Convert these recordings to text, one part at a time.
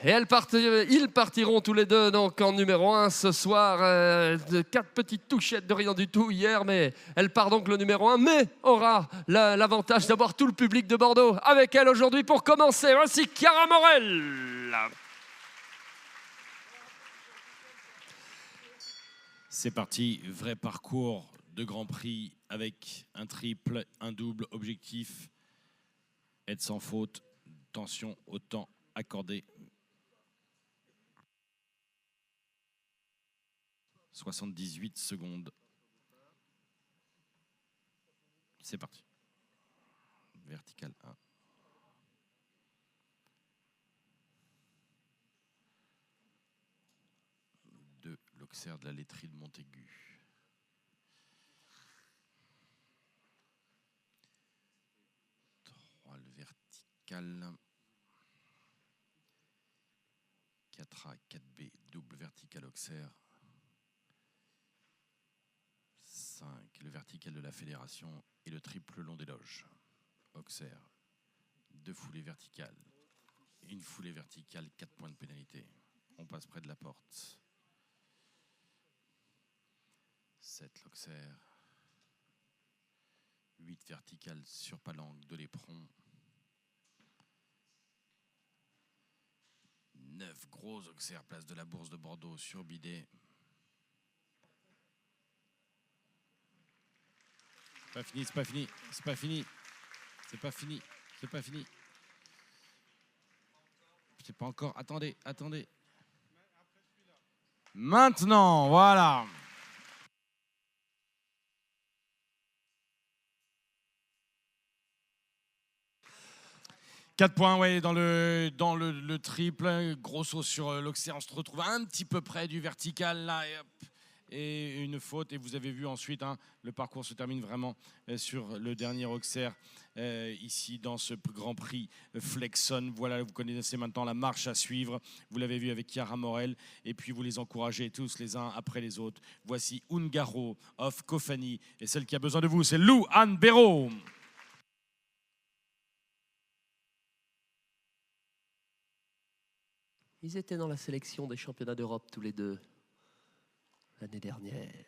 Et ils partiront tous les deux donc en numéro 1 ce soir. De 4 petites touchettes de rien du tout hier, mais elle part donc le numéro 1, mais aura l'avantage d'avoir tout le public de Bordeaux avec elle aujourd'hui pour commencer. Voici Chiara Morel. C'est parti, vrai parcours de Grand Prix avec un triple, un double objectif. Être sans faute, tension au temps accordé. 78 secondes. C'est parti. Vertical 1. L'Auxerre de la laiterie de Montaigu. 3, le vertical. 4A, 4B, double vertical Auxerre. 5, le vertical de la fédération et le triple long des loges. Auxerre, 2 foulées verticales. Une foulée verticale, 4 points de pénalité. On passe près de la porte. 7 l'Auxerre, 8 verticales sur palanque de l'éperon, 9 gros Auxerre place de la Bourse de Bordeaux sur bidet. C'est pas fini, c'est pas fini, c'est pas fini, c'est pas fini, c'est pas fini. C'est pas encore, attendez, attendez. Maintenant, voilà. Quatre points, ouais, dans le triple. Gros saut sur l'Auxerre. On se retrouve un petit peu près du vertical, là. Et une faute. Et vous avez vu ensuite, hein, le parcours se termine vraiment sur le dernier Auxerre. Ici, dans ce Grand Prix Flexon. Voilà, vous connaissez maintenant la marche à suivre. Vous l'avez vu avec Chiara Morel. Et puis, vous les encouragez tous les uns après les autres. Voici Ungaro of Kofani. Et celle qui a besoin de vous, c'est Lou Anne Béraud. Ils étaient dans la sélection des championnats d'Europe tous les deux l'année dernière.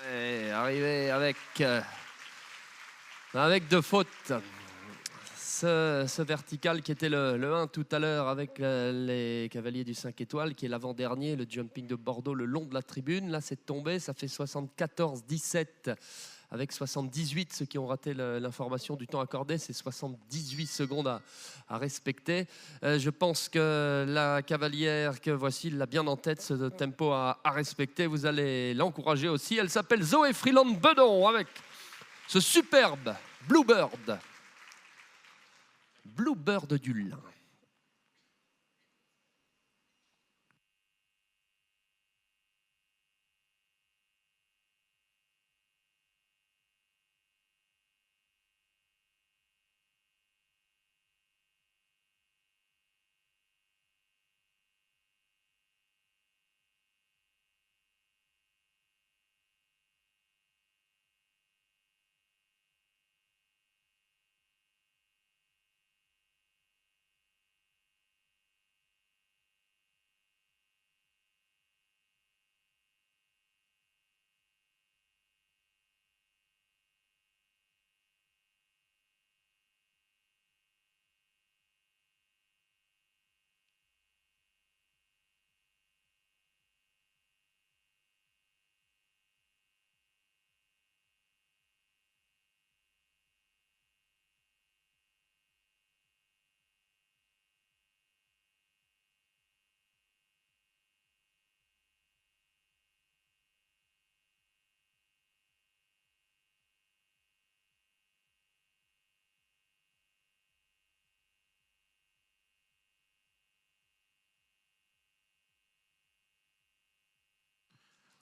Ouais, arrivé avec 2 fautes. Ce vertical qui était le 1 tout à l'heure avec les cavaliers du 5 étoiles, qui est l'avant-dernier, le jumping de Bordeaux le long de la tribune. Là, c'est tombé, ça fait 74-17 avec 78. Ceux qui ont raté l'information du temps accordé, c'est 78 secondes à respecter. Je pense que la cavalière que voici l'a bien en tête, ce tempo à respecter. Vous allez l'encourager aussi. Elle s'appelle Zoé Freeland-Bedon avec ce superbe Bluebird. Bluebird du Lin.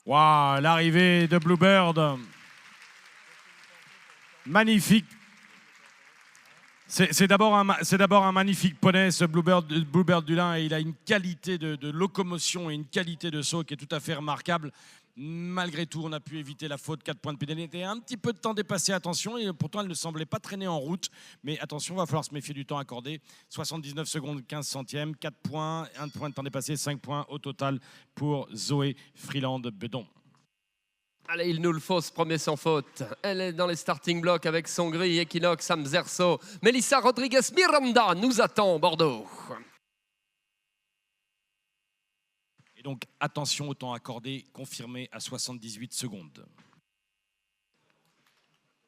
Waouh, l'arrivée de Bluebird. Magnifique. C'est d'abord un magnifique poney, ce Bluebird du Lin, et il a une qualité de locomotion et une qualité de saut qui est tout à fait remarquable. Malgré tout, on a pu éviter la faute, 4 points de pénalité. Un petit peu de temps dépassé, attention, et pourtant elle ne semblait pas traîner en route. Mais attention, il va falloir se méfier du temps accordé. 79 secondes, 15 centièmes, 4 points, 1 point de temps dépassé, 5 points au total pour Zoé Freeland-Bedon. Allez, il nous le faut, ce premier sans faute. Elle est dans les starting blocks avec son gris, Equinox, Sam Zerso. Melissa Rodriguez-Miranda nous attend, Bordeaux. Et donc, attention au temps accordé, confirmé à 78 secondes.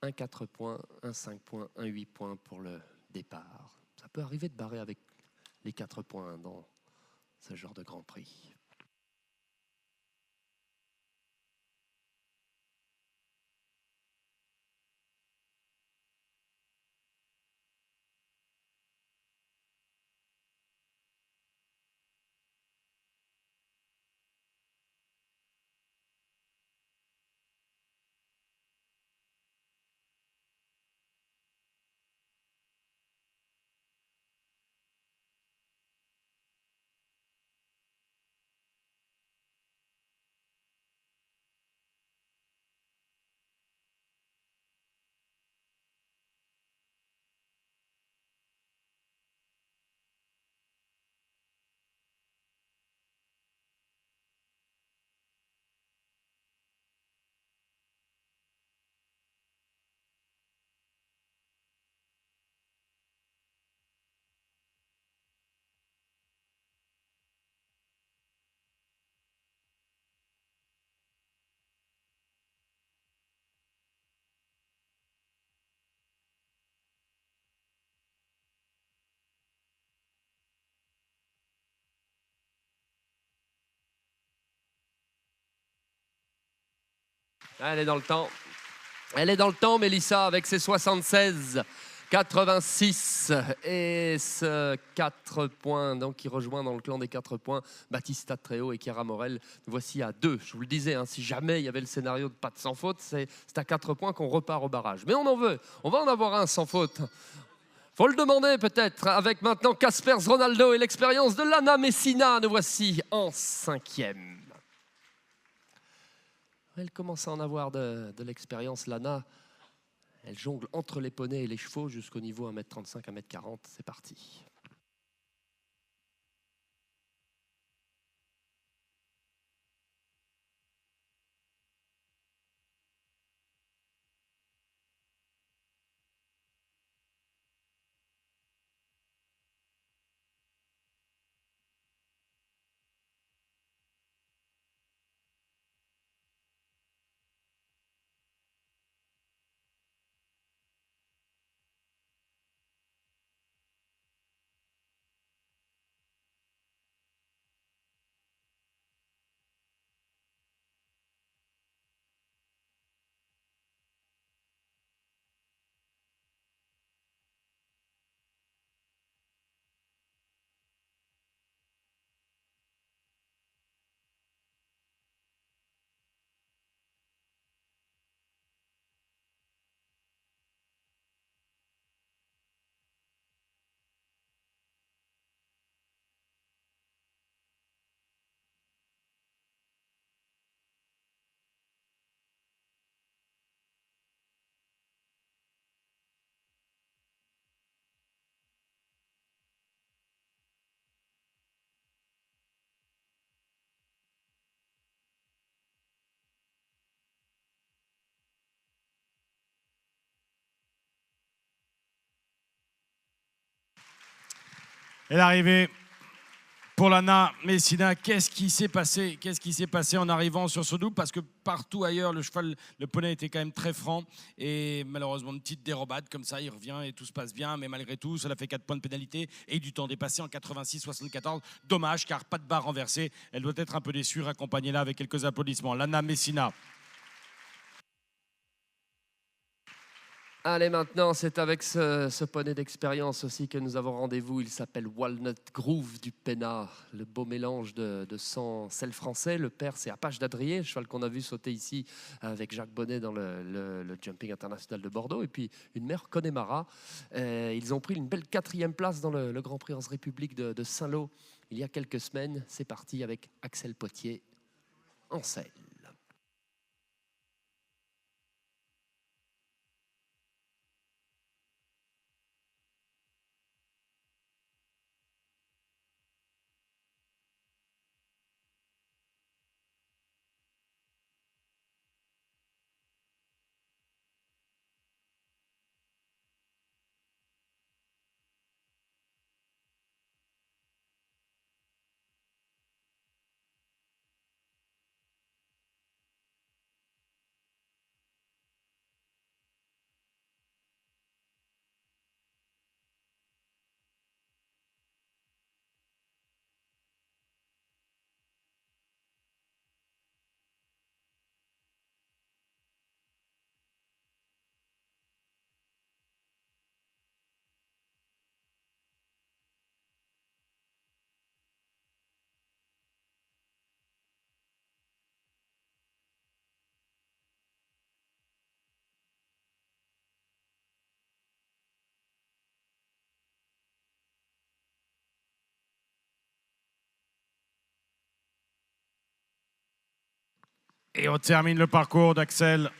Un 4 points, un 5 points, un 8 points pour le départ. Ça peut arriver de barrer avec les 4 points dans ce genre de Grand Prix. Elle est dans le temps. Elle est dans le temps, Mélissa, avec ses 76, 86 et ce 4 points, donc qui rejoint dans le clan des 4 points Battista Treo et Chiara Morel. Nous voici à 2. Je vous le disais, hein, si jamais il y avait le scénario de pas de sans faute, c'est à 4 points qu'on repart au barrage. Mais on en veut, on va en avoir un sans faute. Faut le demander peut-être, avec maintenant Caspers Ronaldo et l'expérience de Lana Messina. Nous voici en 5e. Elle commence à en avoir de l'expérience, Lana. Elle jongle entre les poneys et les chevaux jusqu'au niveau 1m35, 1m40. C'est parti. Et l'arrivée pour Lana Messina, qu'est-ce qui s'est passé? Qu'est-ce qui s'est passé en arrivant sur ce double? Parce que partout ailleurs, le poney était quand même très franc. Et malheureusement, une petite dérobade comme ça, il revient et tout se passe bien. Mais malgré tout, cela fait 4 points de pénalité et du temps dépassé en 86-74. Dommage, car pas de barre renversée. Elle doit être un peu déçue, raccompagnée là avec quelques applaudissements. Lana Messina. Allez, maintenant, c'est avec ce poney d'expérience aussi que nous avons rendez-vous. Il s'appelle Walnut Groove du Pénard, le beau mélange de sang sel français. Le père, c'est Apache d'Adrier, le cheval qu'on a vu sauter ici avec Jacques Bonnet dans le Jumping International de Bordeaux. Et puis une mère, Connemara. Ils ont pris une belle 4e place dans le Grand Prix Onze République de Saint-Lô il y a quelques semaines. C'est parti avec Axel Potier en selle. Et on termine le parcours d'Axel.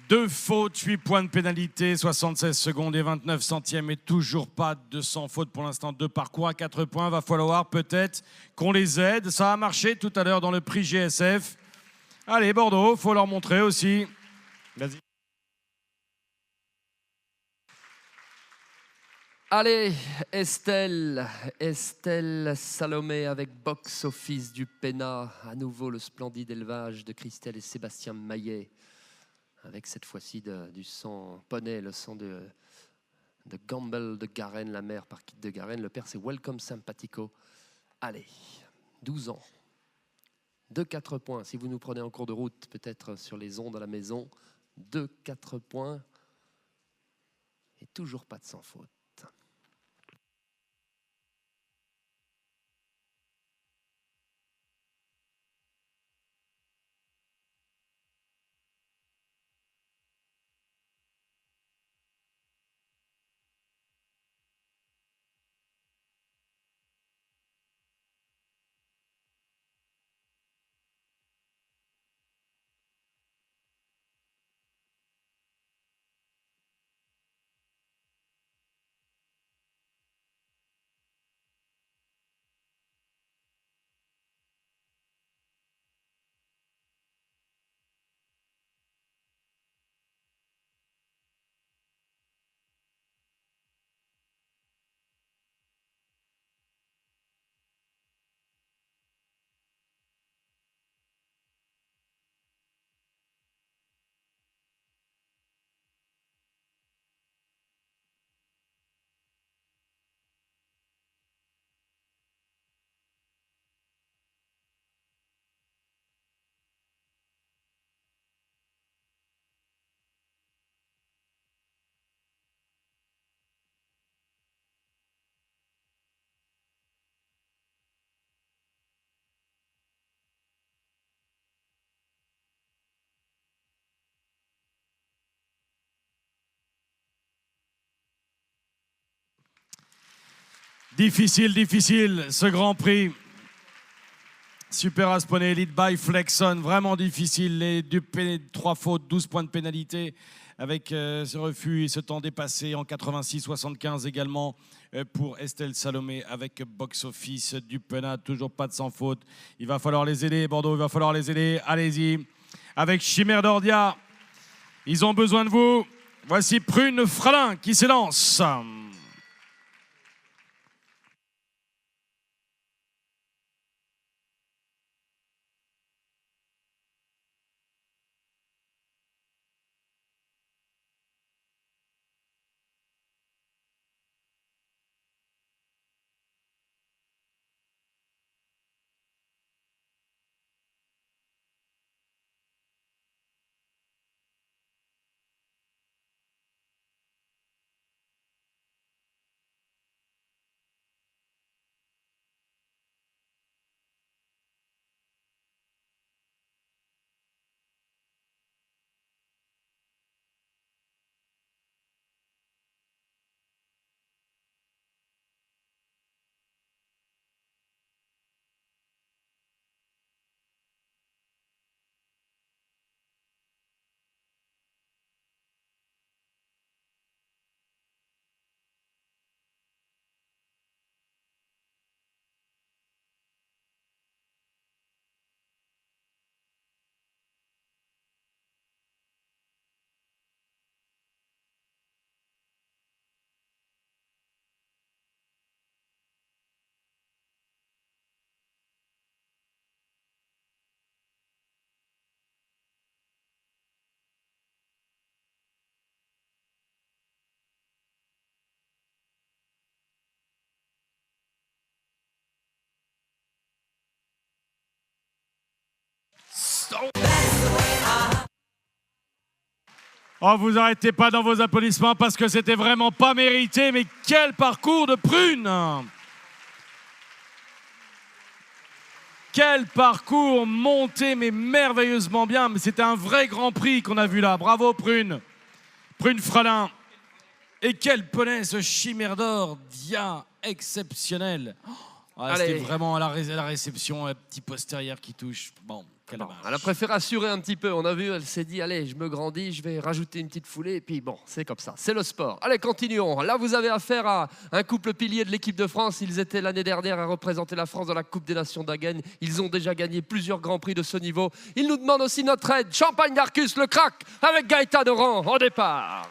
2 fautes, 8 points de pénalité, 76 secondes et 29 centièmes et toujours pas de 100 fautes pour l'instant. 2 parcours à 4 points. Va falloir peut-être qu'on les aide. Ça a marché tout à l'heure dans le prix GSF. Allez, Bordeaux, faut leur montrer aussi. Vas-y. Allez, Estelle Salomé avec Box Office du Pénat. À nouveau le splendide élevage de Christelle et Sébastien Maillet. Avec cette fois-ci du sang poney, le sang de Gamble de Garenne, la mère par Kit de Garenne. Le père, c'est Welcome Sympathico. Allez, 12 ans. 2-4 points. Si vous nous prenez en cours de route, peut-être sur les ondes à la maison. 2-4 points. Et toujours pas de sans faute. Difficile, ce Grand Prix. Super Asponey, lead by Flexon, vraiment difficile. Les 3 fautes, 12 points de pénalité avec ce refus et ce temps dépassé en 86-75 également pour Estelle Salomé avec Box Office du Penat. Toujours pas de sans faute. Il va falloir les aider, Bordeaux, il va falloir les aider. Allez-y. Avec Chimère d'Ordia, ils ont besoin de vous. Voici Prune Fralin qui s'élance. Oh, vous arrêtez pas dans vos applaudissements parce que c'était vraiment pas mérité, mais quel parcours de Prune! Quel parcours monté, mais merveilleusement bien. Mais c'était un vrai Grand Prix qu'on a vu là. Bravo Prune. Prune Frelin. Et quel poney, ce chimère d'or, dia exceptionnel. Ah, c'était vraiment à la réception, un petit postérieur qui touche. Bon, quel dommage. Elle a préféré assurer un petit peu. On a vu, elle s'est dit, allez, je me grandis, je vais rajouter une petite foulée. Et puis bon, c'est comme ça, c'est le sport. Allez, continuons. Là, vous avez affaire à un couple pilier de l'équipe de France. Ils étaient l'année dernière à représenter la France dans la Coupe des Nations d'Agen. Ils ont déjà gagné plusieurs grands prix de ce niveau. Ils nous demandent aussi notre aide. Champagne d'Arcus, le crack, avec Gaëtan Doran au départ.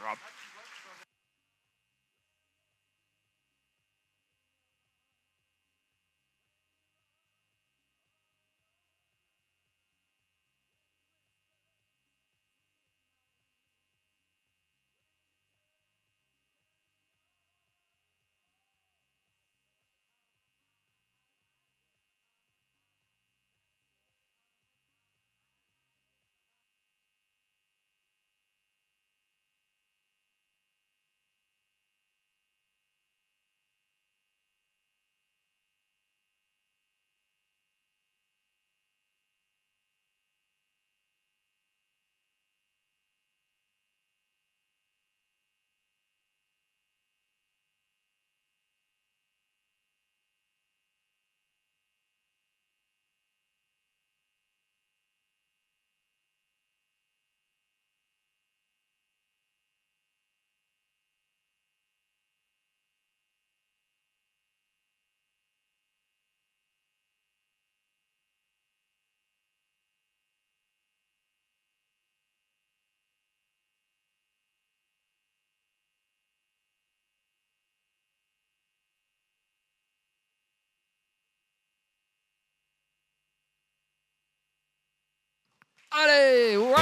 Allez, ouais. «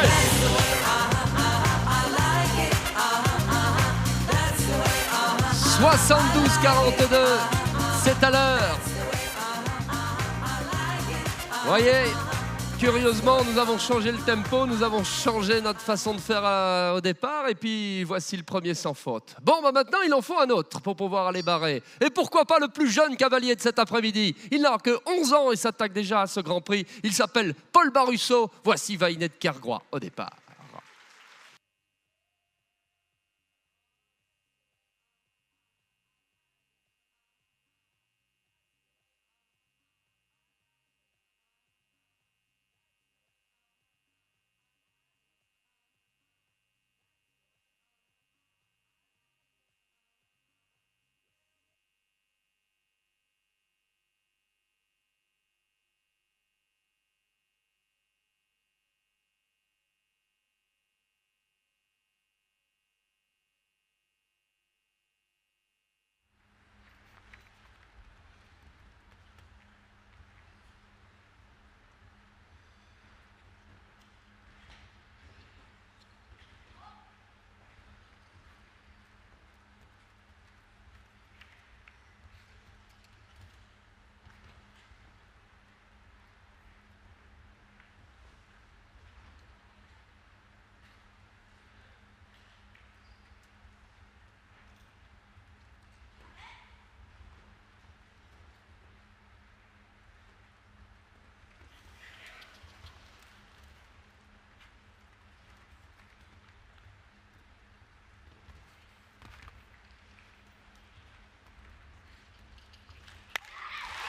72-42, c'est à l'heure. » Vous voyez, curieusement, nous avons changé le tempo, nous avons changé notre façon de faire au départ, et puis voici le premier sans faute. Bon, bah maintenant, il en faut un autre pour pouvoir aller barrer. Et pourquoi pas le plus jeune cavalier de cet après-midi? Il n'a que 11 ans et s'attaque déjà à ce Grand Prix. Il s'appelle Paul Barusso. Voici Vainet de Kergois au départ.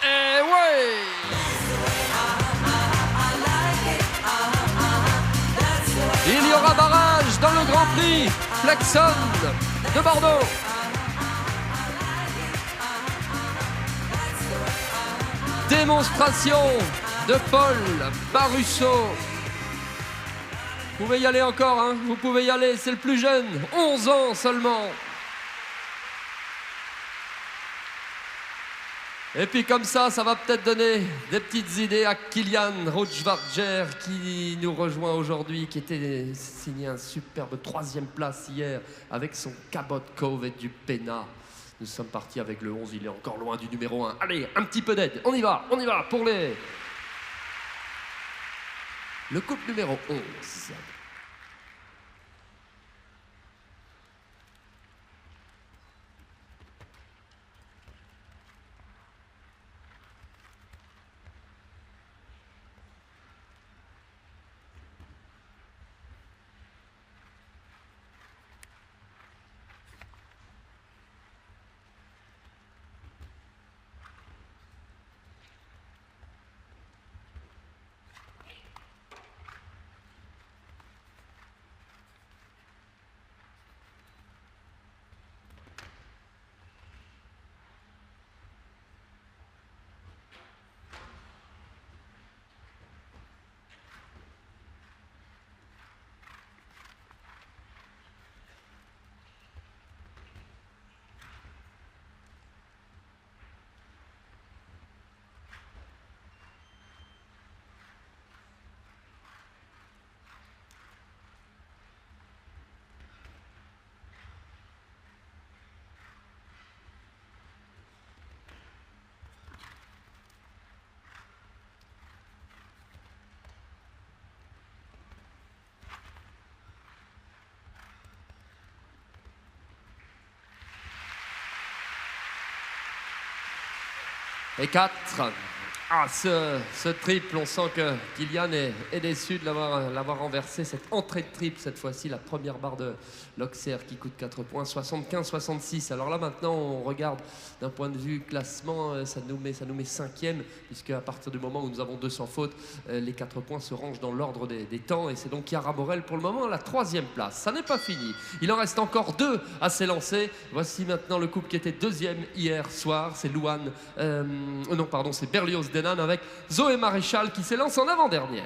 Et ouais! Il y aura barrage dans le Grand Prix Flexon de Bordeaux. Démonstration de Paul Barusso. Vous pouvez y aller encore, hein? Vous pouvez y aller, c'est le plus jeune, 11 ans seulement. Et puis comme ça va peut-être donner des petites idées à Kilian Rochvarger qui nous rejoint aujourd'hui, qui était signé un superbe 3e place hier avec son Cabot Cove et du Pena. Nous sommes partis avec le 11, il est encore loin du numéro 1. Allez, un petit peu d'aide, on y va pour les... Le couple numéro 11. Et 4. Ah, ce triple, on sent que Kylian est déçu de l'avoir renversé. Cette entrée de triple, cette fois-ci, la première barre de l'Auxerre qui coûte 4 points, 75-66. Alors là, maintenant, on regarde d'un point de vue classement, ça nous met 5e, puisque à partir du moment où nous avons 200 fautes, les 4 points se rangent dans l'ordre des temps. Et c'est donc Chiara Morel, pour le moment, à la 3e place. Ça n'est pas fini. Il en reste encore 2 à s'élancer. Voici maintenant le couple qui était 2e hier soir. C'est Louane, c'est Berlioz Denan avec Zoé Maréchal qui s'élance en avant-dernière.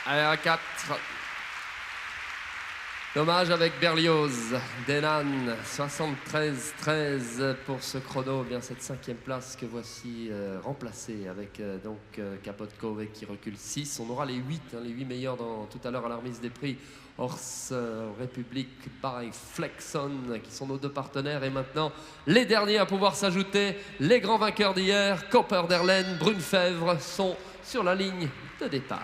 Allez, à 4. Dommage avec Berlioz, Denan, 73-13 pour ce chrono. Bien cette 5e place que voici remplacée avec Capot Cove qui recule 6. On aura les 8 meilleurs tout à l'heure à la remise des prix. Horse République by Flexon qui sont nos 2 partenaires. Et maintenant, les derniers à pouvoir s'ajouter, les grands vainqueurs d'hier, Copper d'Erlen, Brunefèvre sont sur la ligne de départ.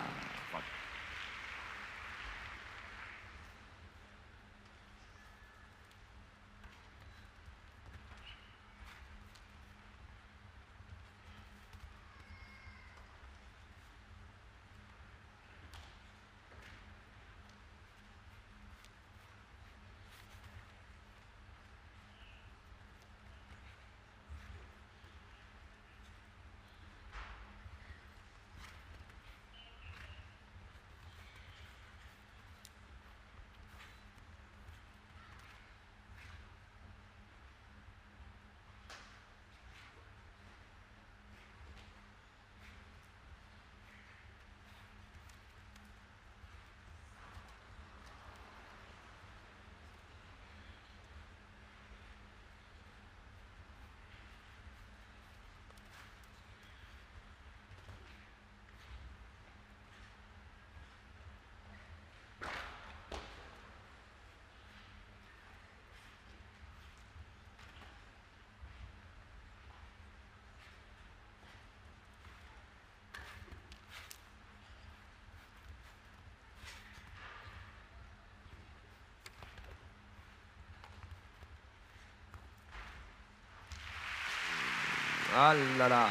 Ah là là.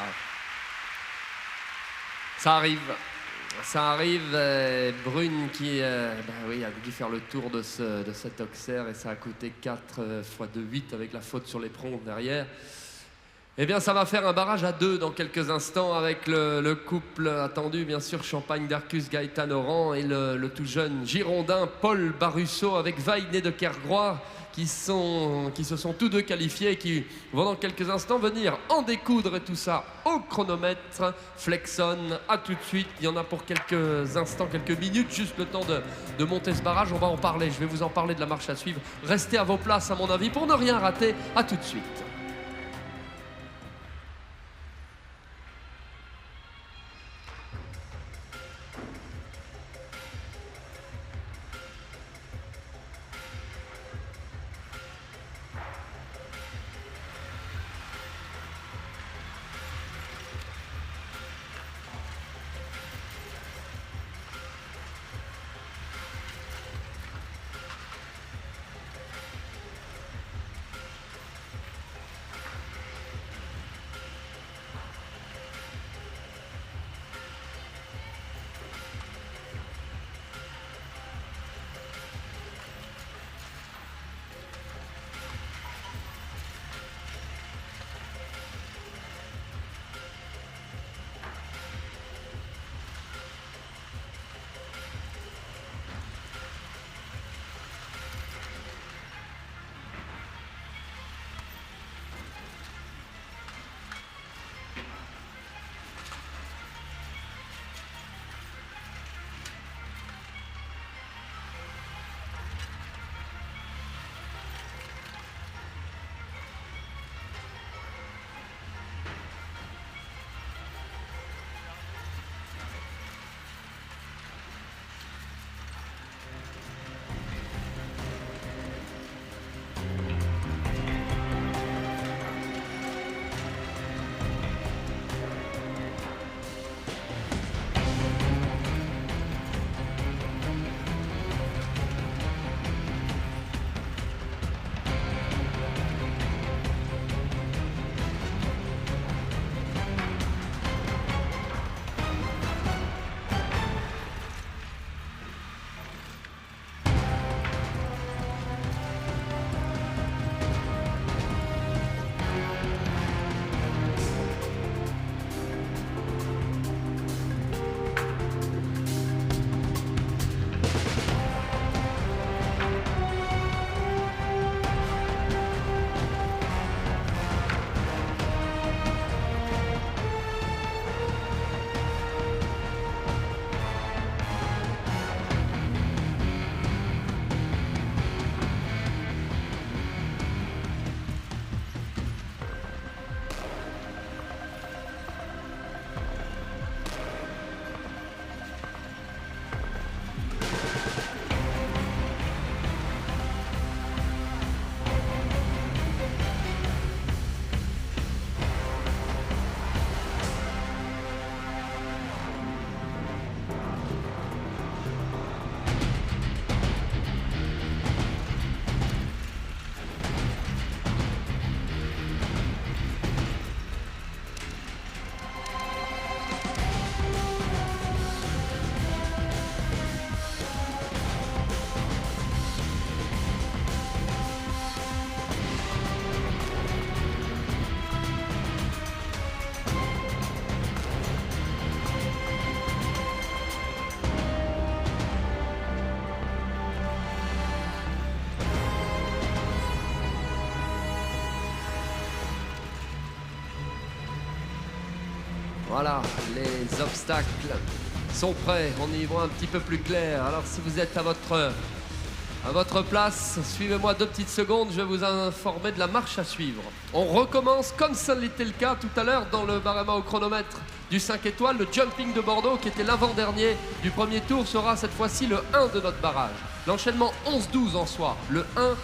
Ça arrive. Ça arrive. Brune qui oui, a dû faire le tour de cet Auxerre et ça a coûté 4 fois 2, 8 avec la faute sur l'éperon derrière. Eh bien, ça va faire un barrage à 2 dans quelques instants avec le couple attendu, bien sûr, Champagne d'Arcus, Gaëtan Oran et le tout jeune Girondin Paul Barusso avec Vainé de Kergrois qui se sont tous deux qualifiés et qui vont dans quelques instants venir en découdre et tout ça au chronomètre. Flexon, à tout de suite. Il y en a pour quelques instants, quelques minutes, juste le temps de monter ce barrage. On va en parler, je vais vous en parler de la marche à suivre. Restez à vos places, à mon avis, pour ne rien rater. À tout de suite. Voilà, les obstacles sont prêts, on y voit un petit peu plus clair. Alors si vous êtes à votre place, suivez-moi 2 petites secondes, je vais vous informer de la marche à suivre. On recommence comme ça l'était le cas tout à l'heure dans le barème au chronomètre du 5 étoiles. Le jumping de Bordeaux, qui était l'avant-dernier du premier tour, sera cette fois-ci le 1 de notre barrage. L'enchaînement 11-12 en soi, le 1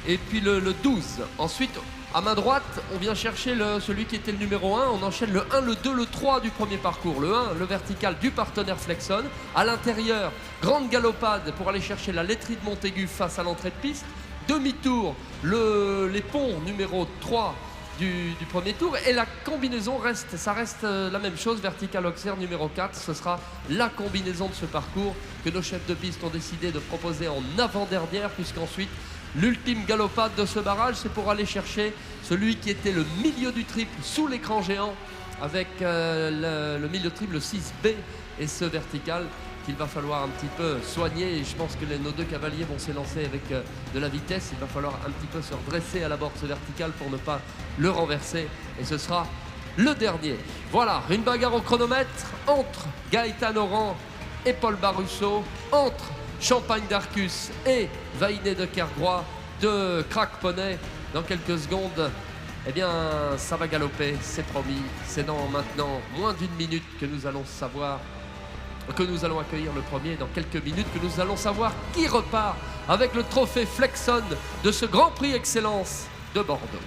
et puis le 12. Ensuite, à main droite, on vient chercher celui qui était le numéro 1. On enchaîne le 1, le 2, le 3 du premier parcours. Le 1, le vertical du partenaire Flexon. À l'intérieur, grande galopade pour aller chercher la laiterie de Montaigu face à l'entrée de piste. Demi-tour, les ponts numéro 3 du premier tour. Et la combinaison reste la même chose. Vertical Auxerre numéro 4, ce sera la combinaison de ce parcours que nos chefs de piste ont décidé de proposer en avant-dernière, puisqu'ensuite l'ultime galopade de ce barrage, c'est pour aller chercher celui qui était le milieu du triple sous l'écran géant, avec le milieu de triple, le 6B, et ce vertical qu'il va falloir un petit peu soigner. Et je pense que nos deux cavaliers vont s'élancer avec de la vitesse. Il va falloir un petit peu se redresser à la bord de ce vertical pour ne pas le renverser. Et ce sera le dernier. Voilà, une bagarre au chronomètre entre Gaëtan Oran et Paul Barusso, entre Champagne d'Arcus et Vainé de Kergrois de Crack Poney. Dans quelques secondes, eh bien, ça va galoper, c'est promis. C'est dans maintenant moins d'une minute que nous allons accueillir le premier, dans quelques minutes que nous allons savoir qui repart avec le trophée Flexon de ce Grand Prix Excellence de Bordeaux.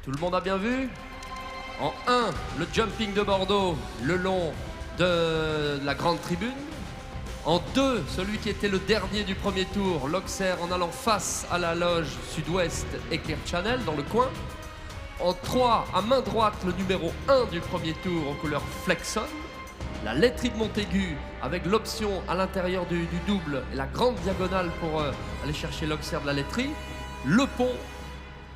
Tout le monde a bien vu? En 1, le jumping de Bordeaux le long de la grande tribune. En 2, celui qui était le dernier du premier tour, l'Auxerre, en allant face à la loge sud-ouest et Clear Channel dans le coin. En 3, à main droite, le numéro 1 du premier tour en couleur Flexon. La laiterie de Montaigu avec l'option à l'intérieur du double et la grande diagonale pour aller chercher l'Auxerre de la laiterie. Le pont.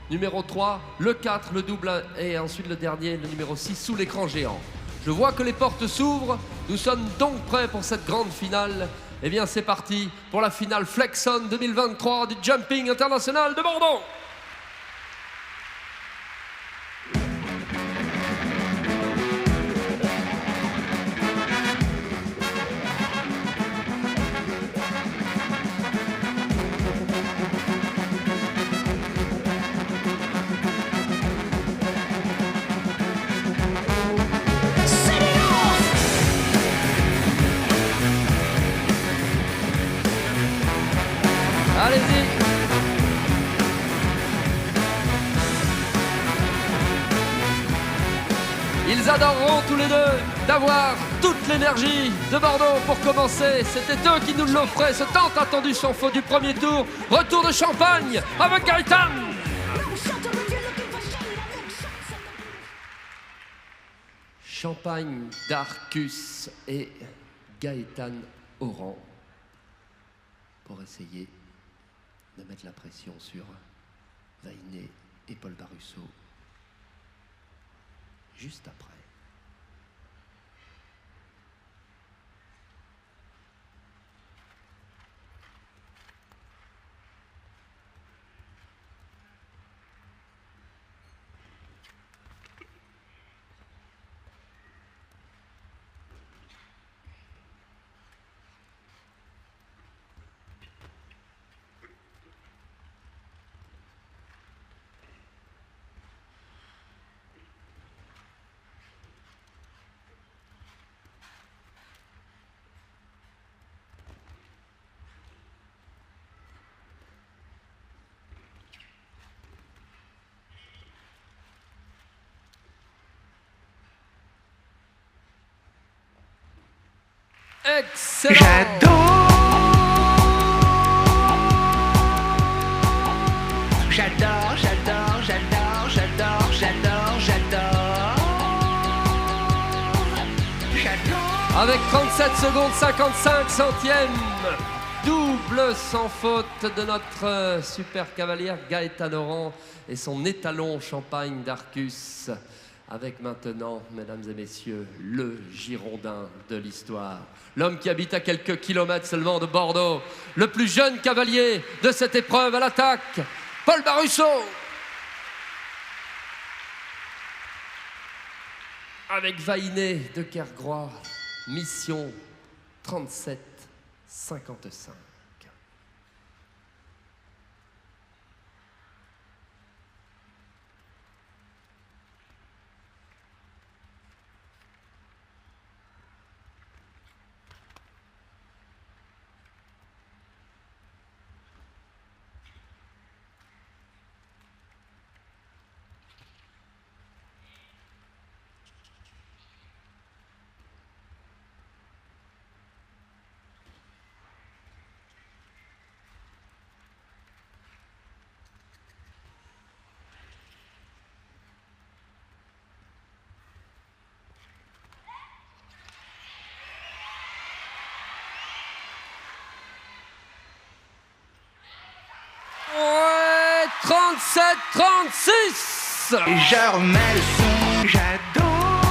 Numéro 3, le 4, le double et ensuite le dernier, le numéro 6, sous l'écran géant. Je vois que les portes s'ouvrent. Nous sommes donc prêts pour cette grande finale. Eh bien, c'est parti pour la finale Flexon 2023 du Jumping International de Bordeaux. Allez-y. Ils adoreront tous les deux d'avoir toute l'énergie de Bordeaux pour commencer. C'était eux qui nous l'offraient, ce tant attendu sans faute du premier tour. Retour de Champagne avec Gaëtan. Champagne d'Arcus et Gaëtan Oran pour essayer de mettre la pression sur Vainé et Paul Barusso juste après. Excellent. J'adore. Avec 37 secondes 55 centièmes, Double sans faute de notre super cavalière Gaëtan Oran et son étalon Champagne d'Arcus. Avec maintenant, mesdames et messieurs, le Girondin de l'histoire. L'homme qui habite à quelques kilomètres seulement de Bordeaux. Le plus jeune cavalier de cette épreuve à l'attaque, Paul Barusso. Avec Vainé de Kergrois, mission 37-55. Ouais, 37-36. Et je remets le son, j'adore.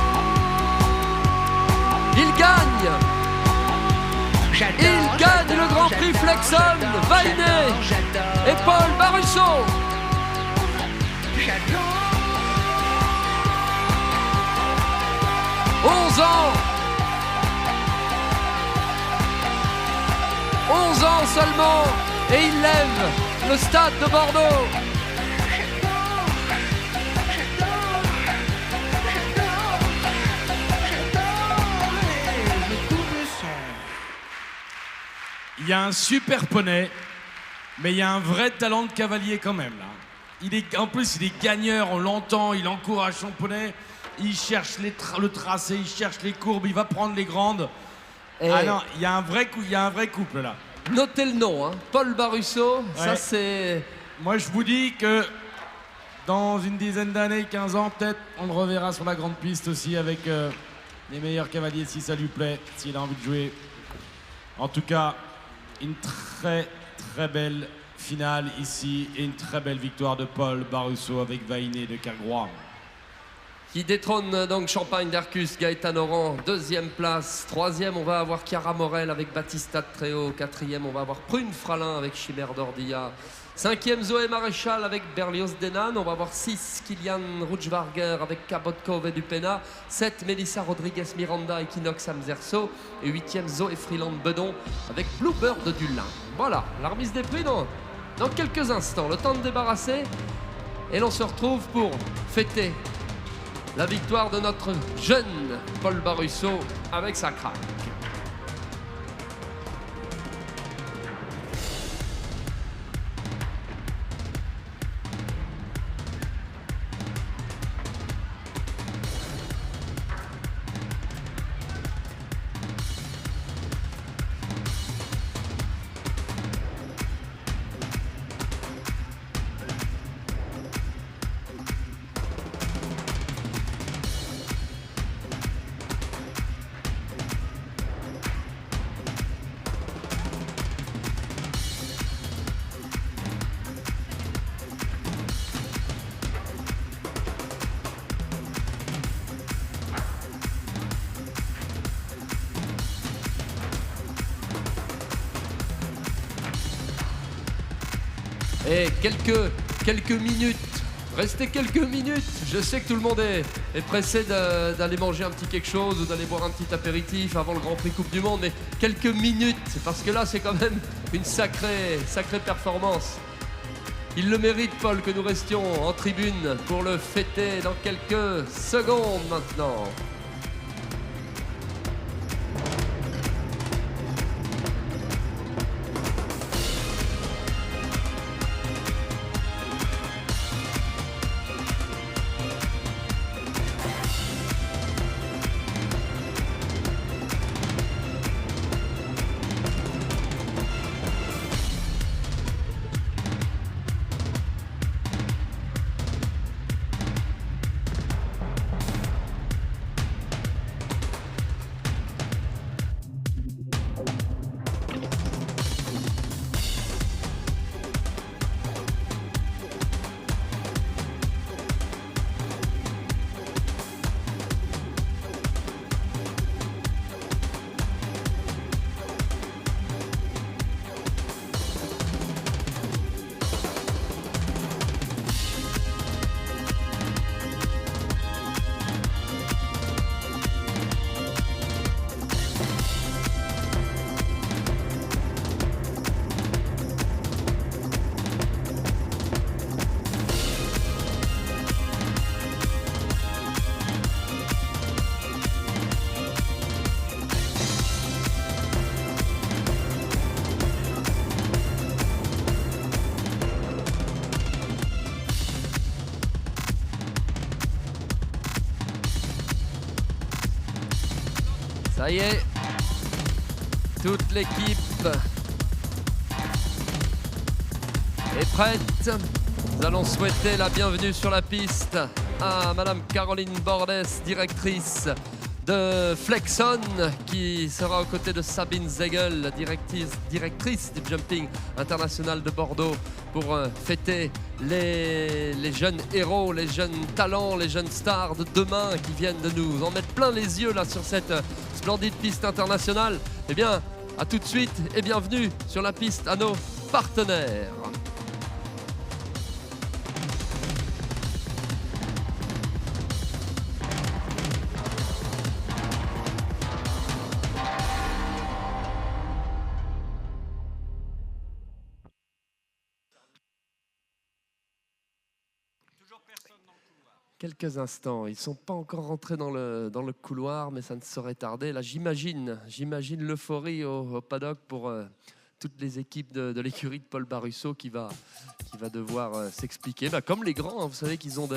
Il gagne. Il gagne le Grand Prix Flexon, Vainé et Paul Barusso. J'adore. 11 ans. 11 ans seulement et il lève le stade de Bordeaux. Il y a un super poney, mais il y a un vrai talent de cavalier quand même là. En plus, il est gagneur, on l'entend, il encourage son poney, il cherche le tracé, il cherche les courbes, il va prendre les grandes. Et ah non, il y a un vrai couple là. notez le nom, hein. Paul Barusso, Ouais. ça c'est... Moi, je vous dis que dans une dizaine d'années, 15 ans, peut-être, on le reverra sur la grande piste aussi avec les meilleurs cavaliers, si ça lui plaît, s'il a envie de jouer. En tout cas, une très, très belle finale ici et une très belle victoire de Paul Barusso avec Vainé de Kergrois. Qui détrône donc Champagne d'Arcus, Gaëtan Oran, deuxième place. Troisième, on va avoir Chiara Morel avec Battista Treo. Quatrième, on va avoir Prune Fralin avec Chimère d'Ordilla. Cinquième, Zoé Maréchal avec Berlioz Denan. On va avoir 6, Kilian Rutschwarger avec Cabot Cove du Pena. 7, Melissa Rodriguez Miranda, Equinox Amzerso. Et 8e, Zoé Freeland Bedon avec Bluebird du Lin. Voilà, la remise des prix dans quelques instants. Le temps de débarrasser. Et l'on se retrouve pour fêter la victoire de notre jeune Paul Barusso avec sa craque. Et quelques minutes, restez quelques minutes. Je sais que tout le monde est pressé d'aller manger un petit quelque chose ou d'aller boire un petit apéritif avant le Grand Prix Coupe du Monde, mais quelques minutes, parce que là c'est quand même une sacrée performance. Il le mérite, Paul, que nous restions en tribune pour le fêter dans quelques secondes maintenant. Ça y est, toute l'équipe est prête. Nous allons souhaiter la bienvenue sur la piste à Madame Caroline Bordes, directrice de Flexon, qui sera aux côtés de Sabine Zegel, directrice du jumping international de Bordeaux, pour fêter les jeunes héros, les jeunes talents, les jeunes stars de demain qui viennent de nous en mettre plein les yeux là sur cette splendide piste internationale. Eh bien, à tout de suite et bienvenue sur la piste à nos partenaires. Quelques instants, ils ne sont pas encore rentrés dans le couloir, mais ça ne saurait tarder. Là, j'imagine l'euphorie au paddock pour toutes les équipes de l'écurie de Paul Barusso qui va devoir s'expliquer. Comme les grands, hein, vous savez qu'ils ont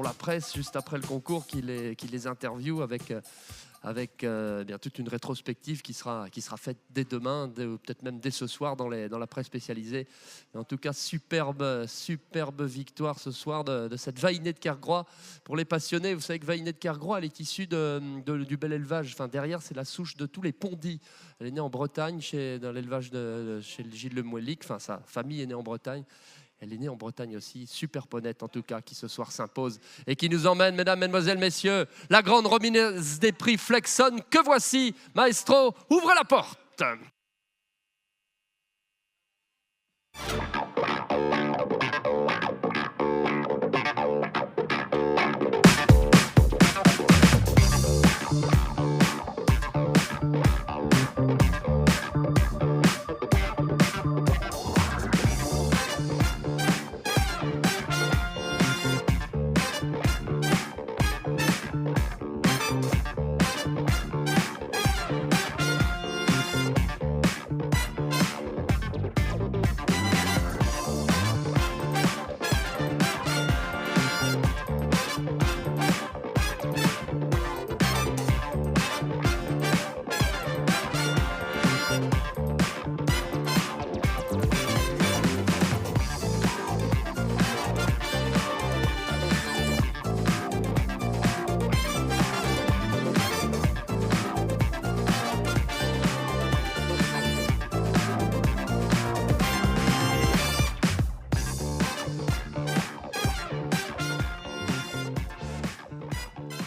la presse juste après le concours qui les interviewe avec bien toute une rétrospective qui sera faite dès demain, peut-être même dès ce soir dans la presse spécialisée. Mais en tout cas, superbe victoire ce soir de cette Vahiné de Kergrois. Pour les passionnés, vous savez que Vahiné de Kergrois, elle est issue du bel élevage. Enfin, derrière, c'est la souche de tous les Pondis. Elle est née en Bretagne, dans l'élevage chez Gilles Le Mouelic. Enfin, sa famille est née en Bretagne. Elle est née en Bretagne aussi, super ponette en tout cas, qui ce soir s'impose et qui nous emmène, mesdames, mesdemoiselles, messieurs, la grande remise des prix Flexon que voici. Maestro, ouvrez la porte.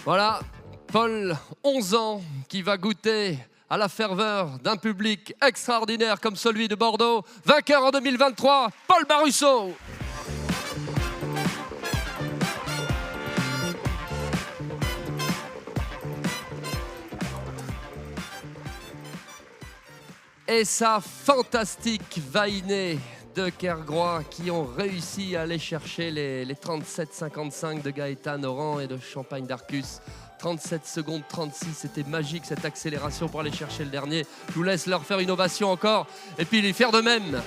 Voilà, Paul, 11 ans, qui va goûter à la ferveur d'un public extraordinaire comme celui de Bordeaux. Vainqueur en 2023, Paul Barusso. Et sa fantastique Vahiné de Kergrois qui ont réussi à aller chercher les 37,55 de Gaëtan Oran et de Champagne d'Arcus. 37 secondes 36, c'était magique cette accélération pour aller chercher le dernier. Je vous laisse leur faire une ovation encore et puis faire de même.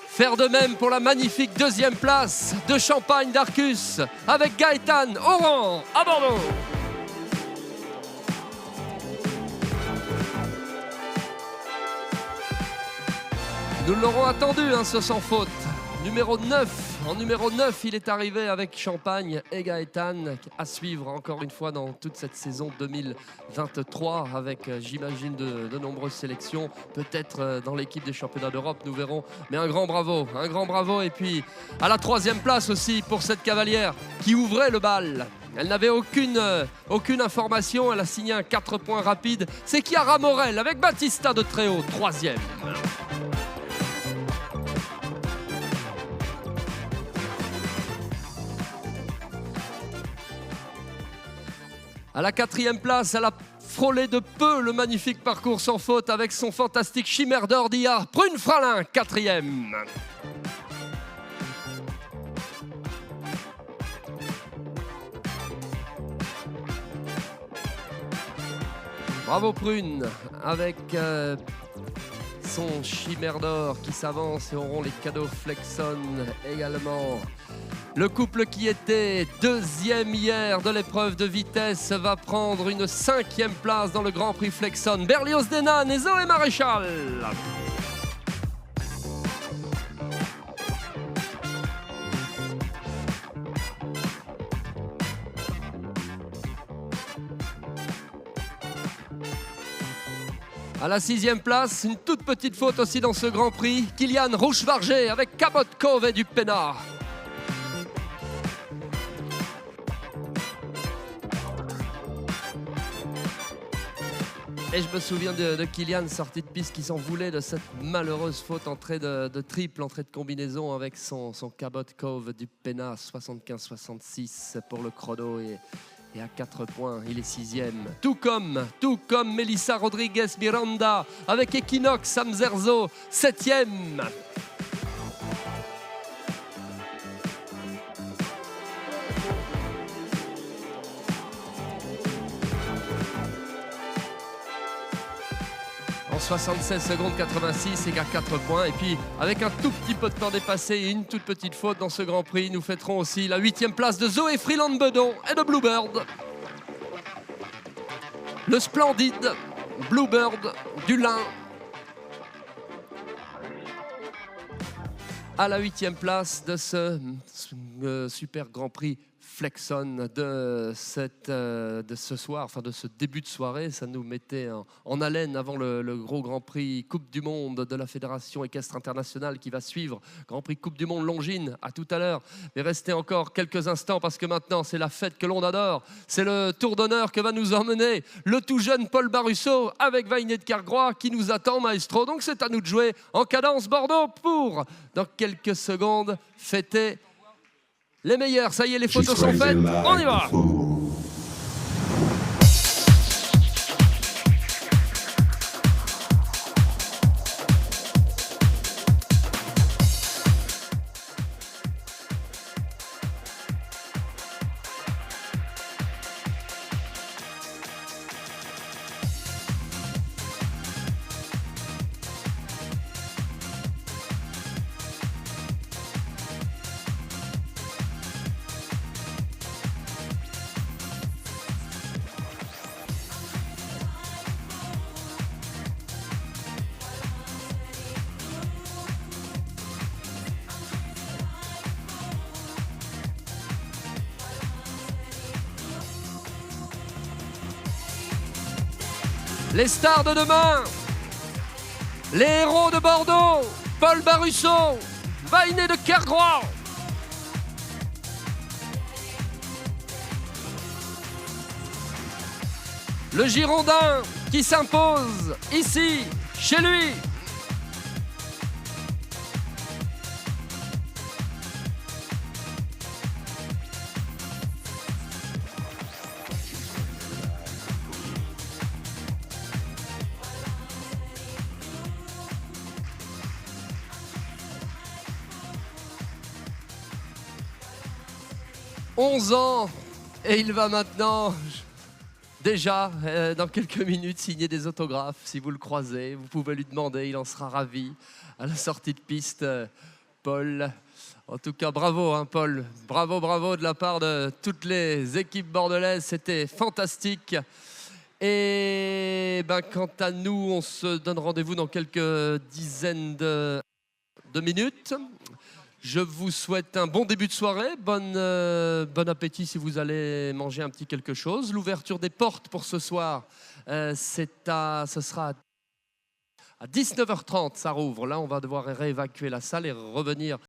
Faire de même pour la magnifique deuxième place de Champagne d'Arcus avec Gaëtan Oran à Bordeaux. Nous l'aurons attendu, ce sans faute. Numéro 9. En numéro 9, il est arrivé avec Champagne et Gaëtan, à suivre encore une fois dans toute cette saison 2023, avec, j'imagine, de nombreuses sélections. Peut-être dans l'équipe des championnats d'Europe, nous verrons. Mais un grand bravo. Et puis, à la 3e place aussi pour cette cavalière qui ouvrait le bal. Elle n'avait aucune information. Elle a signé un 4 points rapide. C'est Chiara Morel avec Battista de Tréau, 3e. À la 4e place, elle a frôlé de peu le magnifique parcours sans faute avec son fantastique Chimère d'or d'Ia. Prune Fralin, 4e. Bravo Prune, avec son Chimère d'or qui s'avance et auront les cadeaux Flexon également. Le couple qui était deuxième hier de l'épreuve de vitesse va prendre une 5e place dans le Grand Prix Flexon. Berlioz Denan et Zoé Maréchal. À la 6e place, une toute petite faute aussi dans ce Grand Prix. Kylian Rouchevarger avec Cabot Cove et du Pénard. Et je me souviens de Kylian, sorti de piste, qui s'en voulait de cette malheureuse faute, entrée de triple, entrée de combinaison avec son Cabot Cove du Pénard, 75-66 pour le chrono. Et à 4 points, il est 6e. Tout comme Melissa Rodriguez Miranda avec Equinox Samzerzo, 7e. En 76 secondes 86 égale 4 points. Et puis, avec un tout petit peu de temps dépassé et une toute petite faute dans ce Grand Prix, nous fêterons aussi la 8e place de Zoé Freeland-Bedon et de Bluebird. Le splendide Bluebird du Lin. À la 8e place de ce super Grand Prix Flexon de ce soir, enfin de ce début de soirée. Ça nous mettait en haleine avant le gros Grand Prix Coupe du Monde de la Fédération équestre internationale qui va suivre. Grand Prix Coupe du Monde Longines, à tout à l'heure. Mais restez encore quelques instants parce que maintenant c'est la fête que l'on adore. C'est le tour d'honneur que va nous emmener le tout jeune Paul Barusso avec Vainet de Kergrois qui nous attend, maestro. Donc c'est à nous de jouer en cadence Bordeaux pour, dans quelques secondes, fêter les meilleurs. Ça y est, les photos sont faites. On y va. Les stars de demain, les héros de Bordeaux, Paul Barusso, Vainet de Kergrois. Le Girondin qui s'impose ici, chez lui. « 11 ans et il va maintenant, déjà, dans quelques minutes, signer des autographes. Si vous le croisez, vous pouvez lui demander, il en sera ravi. À la sortie de piste, Paul. En tout cas, bravo, hein, Paul. Bravo, bravo de la part de toutes les équipes bordelaises. C'était fantastique. Et ben, quant à nous, on se donne rendez-vous dans quelques dizaines de minutes. Je vous souhaite un bon début de soirée, bon appétit si vous allez manger un petit quelque chose. L'ouverture des portes pour ce soir, ce sera à 19h30, ça rouvre. Là, on va devoir réévacuer la salle et revenir